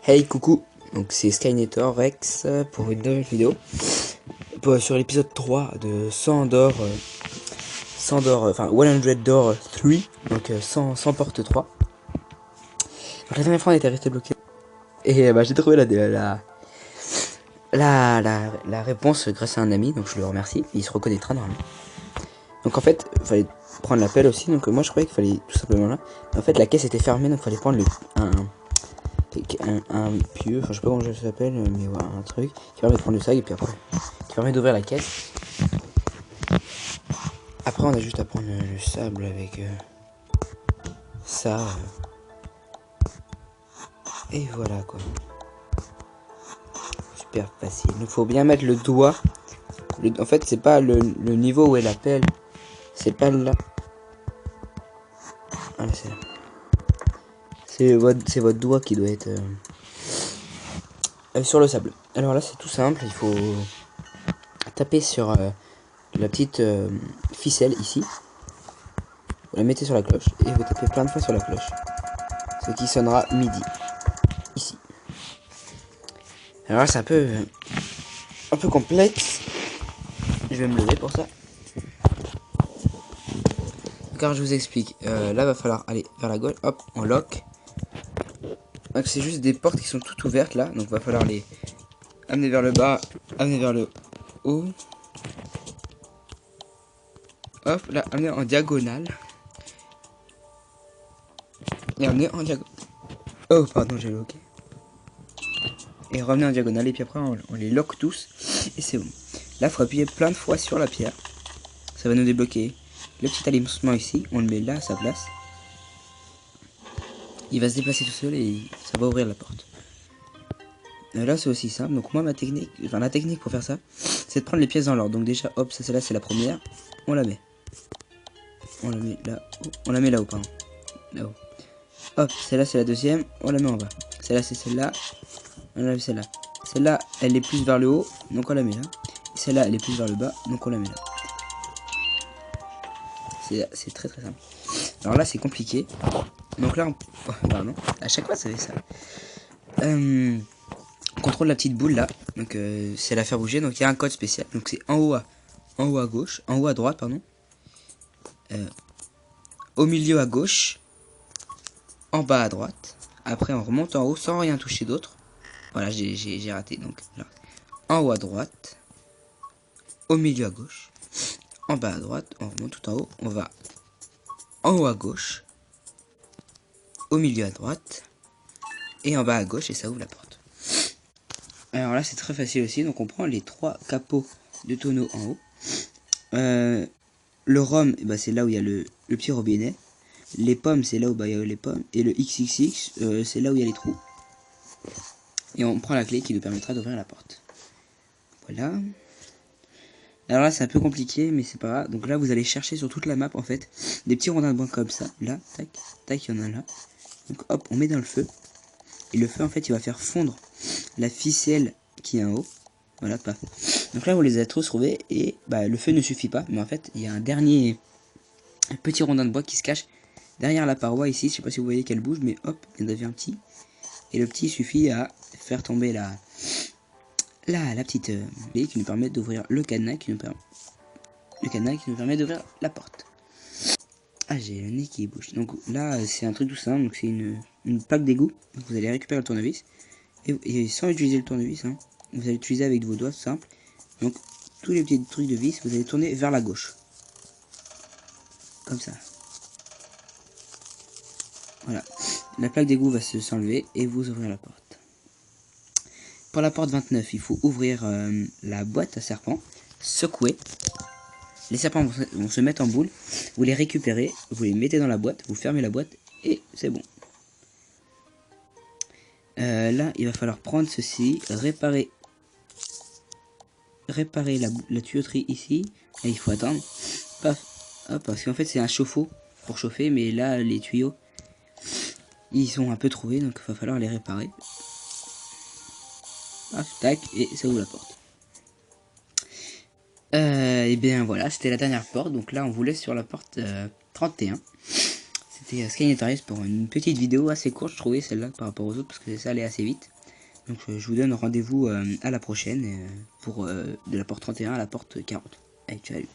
Hey coucou, donc c'est Skynetor Rex pour une nouvelle vidéo sur l'épisode 3 de 100 d'or, 100 d'or, enfin 100 d'or 3, donc 100 porte 3. Donc la dernière fois on était resté bloqué et j'ai trouvé la réponse grâce à un ami, donc je le remercie, il se reconnaîtra normalement. Donc en fait, il fallait prendre l'appel aussi, donc moi je croyais qu'il fallait tout simplement là. Mais en fait la caisse était fermée, donc il fallait prendre un pieu, enfin je sais pas comment ça s'appelle, mais voilà, un truc qui permet de prendre le sac et puis après qui permet d'ouvrir la caisse. Après on a juste à prendre le sable avec ça et voilà quoi. Super facile. Il faut bien mettre le doigt. En fait c'est pas le niveau où est la pelle, c'est pas là. Ah, c'est là. C'est votre doigt qui doit être sur le sable. Alors là c'est tout simple, il faut taper sur la petite ficelle ici. Vous la mettez sur la cloche et vous tapez plein de fois sur la cloche. Ce qui sonnera midi. Ici. Alors là c'est un peu complexe. Je vais me lever pour ça. Car je vous explique. Là va falloir aller vers la gauche. Hop, on lock. Donc c'est juste des portes qui sont toutes ouvertes là. Donc va falloir les amener vers le bas, amener vers le haut. Hop, là, amener en diagonale. Et amener en diagonale. Oh, pardon, j'ai locké. Et ramener en diagonale. Et puis après, on les lock tous. Et c'est bon. Là, il faut appuyer plein de fois sur la pierre. Ça va nous débloquer le petit alimentement ici. On le met là à sa place. Il va se déplacer tout seul et ça va ouvrir la porte. Là, c'est aussi simple. Donc, moi, la technique pour faire ça, c'est de prendre les pièces dans l'ordre. Donc, déjà, hop, ça, celle-là, c'est la première. On la met. On la met là. On la met là-haut, pardon. Là-haut. Hop, celle-là, c'est la deuxième. On la met en bas. Celle-là, c'est celle-là. On la met celle-là. Celle-là, elle est plus vers le haut. Donc, on la met là. Celle-là, elle est plus vers le bas. Donc, on la met là. C'est très très simple. Alors là, c'est compliqué. Donc là, pardon. À chaque fois, ça fait ça. On contrôle la petite boule là. Donc, c'est la faire bouger. Donc, il y a un code spécial. Donc, c'est en haut à gauche. En haut à droite, pardon. Au milieu à gauche. En bas à droite. Après, on remonte en haut sans rien toucher d'autre. Voilà, j'ai raté. Donc, là. En haut à droite. Au milieu à gauche. En bas à droite. On remonte tout en haut. On va en haut à gauche. Au milieu à droite. Et en bas à gauche. Et ça ouvre la porte. Alors là, c'est très facile aussi. Donc, on prend les 3 capots de tonneau en haut. Le rhum, bah, c'est là où il y a le petit robinet. Les pommes, c'est là où il y a les pommes. Et le XXX, c'est là où il y a les trous. Et on prend la clé qui nous permettra d'ouvrir la porte. Voilà. Alors là, c'est un peu compliqué, mais c'est pas grave. Donc là, vous allez chercher sur toute la map, en fait, des petits rondins de bois comme ça. Là, tac, tac, il y en a là. Donc hop, on met dans le feu. Et le feu, en fait, il va faire fondre la ficelle qui est en haut. Voilà, paf. Donc là, vous les avez tous trouvés. Et bah, le feu ne suffit pas. Mais en fait, il y a un dernier petit rondin de bois qui se cache derrière la paroi ici. Je sais pas si vous voyez qu'elle bouge, mais hop, il y en avait un petit. Et le petit suffit à faire tomber la petite clé qui nous permet d'ouvrir le cadenas qui nous permet d'ouvrir la porte. Ah, j'ai le nez qui bouge. Donc là, c'est un truc tout simple. Donc c'est une plaque d'égout. Vous allez récupérer le tournevis. Et sans utiliser le tournevis, hein, vous allez l'utiliser avec vos doigts, simple. Donc tous les petits trucs de vis, vous allez tourner vers la gauche. Comme ça. Voilà. La plaque d'égout va s'enlever et vous ouvrez la porte. Pour la porte 29, il faut ouvrir la boîte à serpents, secouer. Les serpents vont se mettre en boule. Vous les récupérez, vous les mettez dans la boîte, vous fermez la boîte et c'est bon. Là, il va falloir prendre ceci, réparer la tuyauterie ici. Et il faut attendre. Paf, hop, parce qu'en fait c'est un chauffe-eau pour chauffer, mais là les tuyaux ils sont un peu troués, donc il va falloir les réparer. Paf, tac, et ça ouvre la porte. Et bien voilà, c'était la dernière porte. Donc là, on vous laisse sur la porte 31. C'était Skynetor pour une petite vidéo assez courte, je trouvais celle-là par rapport aux autres, parce que ça allait assez vite. Donc je vous donne rendez-vous à la prochaine pour de la porte 31 à la porte 40. Allez, salut.